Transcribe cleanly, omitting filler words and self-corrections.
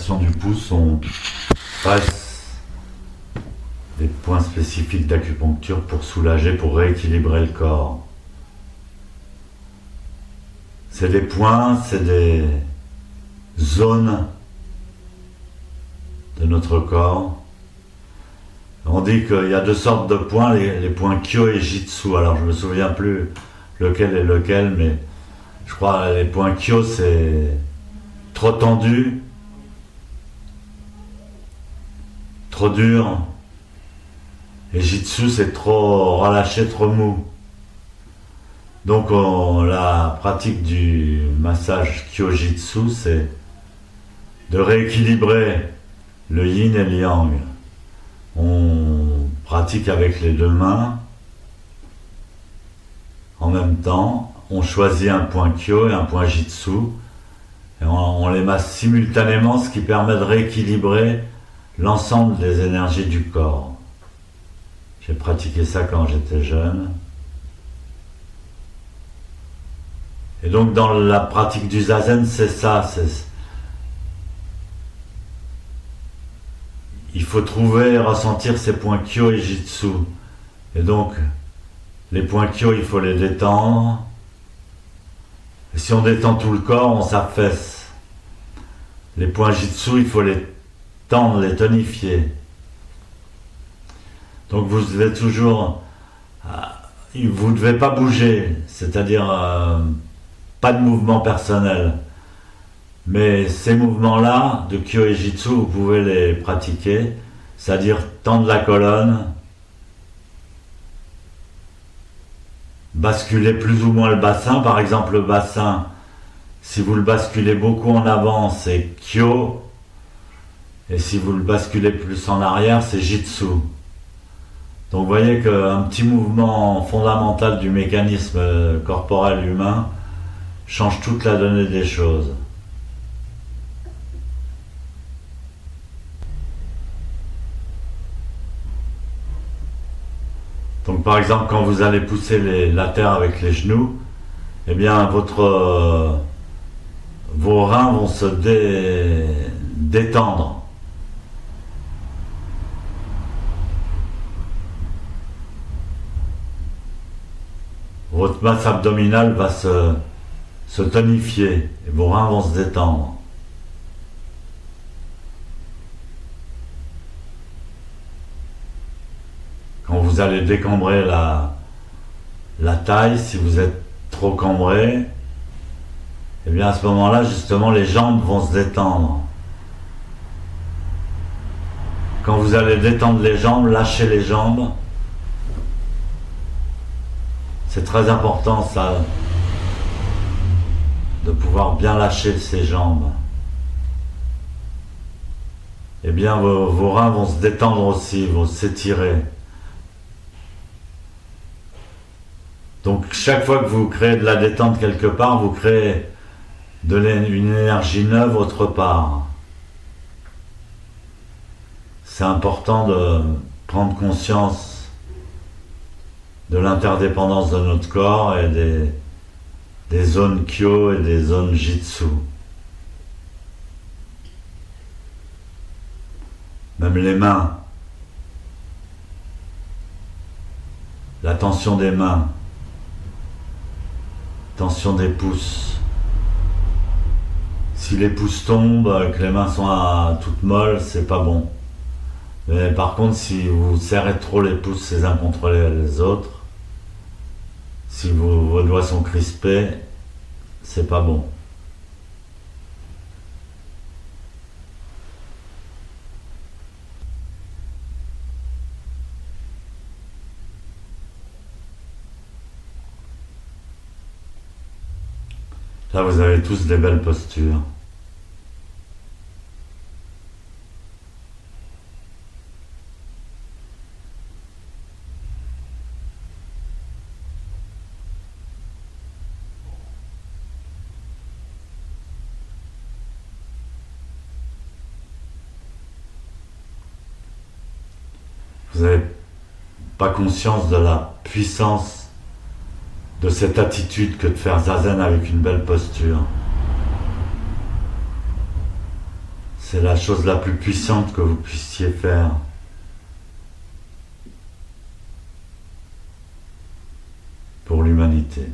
l'articulation du pouce, on passe des points spécifiques d'acupuncture pour soulager, pour rééquilibrer le corps. C'est des points, c'est des zones de notre corps. On dit qu'il y a deux sortes de points, les points Kyo et Jitsu. Alors je me souviens plus lequel est lequel, mais je crois que les points Kyo c'est trop tendu, trop dur, et Jitsu c'est trop relâché, trop mou. Donc la pratique du massage Kyo-Jitsu, c'est de rééquilibrer le yin et le yang. On pratique avec les deux mains en même temps. On choisit un point Kyo et un point Jitsu et on les masse simultanément, ce qui permet de rééquilibrer l'ensemble des énergies du corps. J'ai pratiqué ça quand j'étais jeune. Et donc dans la pratique du zazen, c'est ça. Il faut trouver et ressentir ces points Kyo et Jitsu. Et donc, les points Kyo, il faut les détendre. Et si on détend tout le corps, on s'affaisse. Les points Jitsu, il faut les tendre, les tonifier. Donc vous devez toujours... vous ne devez pas bouger, c'est-à-dire pas de mouvement personnel. Mais ces mouvements-là, de Kyo et Jitsu, vous pouvez les pratiquer, c'est-à-dire tendre la colonne, basculer plus ou moins le bassin. Par exemple, le bassin, si vous le basculez beaucoup en avant, c'est Kyo, et si vous le basculez plus en arrière, c'est Jitsu. Donc vous voyez qu'un petit mouvement fondamental du mécanisme corporel humain change toute la donnée des choses. Donc par exemple, quand vous allez pousser la terre avec les genoux, eh bien vos reins vont se détendre. Votre masse abdominale va se tonifier et vos reins vont se détendre. Quand vous allez décambrer la taille, si vous êtes trop cambré, et bien à ce moment-là, justement, les jambes vont se détendre. Quand vous allez détendre les jambes, lâchez les jambes. C'est très important, ça, de pouvoir bien lâcher ses jambes. Eh bien, vos reins vont se détendre aussi, vont s'étirer. Donc chaque fois que vous créez de la détente quelque part, vous créez une énergie neuve autre part. C'est important de prendre conscience de l'interdépendance de notre corps et des zones Kyo et des zones Jitsu. Même les mains, la tension des mains, tension des pouces. Si les pouces tombent, que les mains sont toutes molles, c'est pas bon. Mais par contre, si vous serrez trop les pouces les uns contre les autres, si vos doigts sont crispés, c'est pas bon. Là, vous avez tous des belles postures. Vous n'avez pas conscience de la puissance de cette attitude que de faire zazen avec une belle posture. C'est la chose la plus puissante que vous puissiez faire. Pour l'humanité.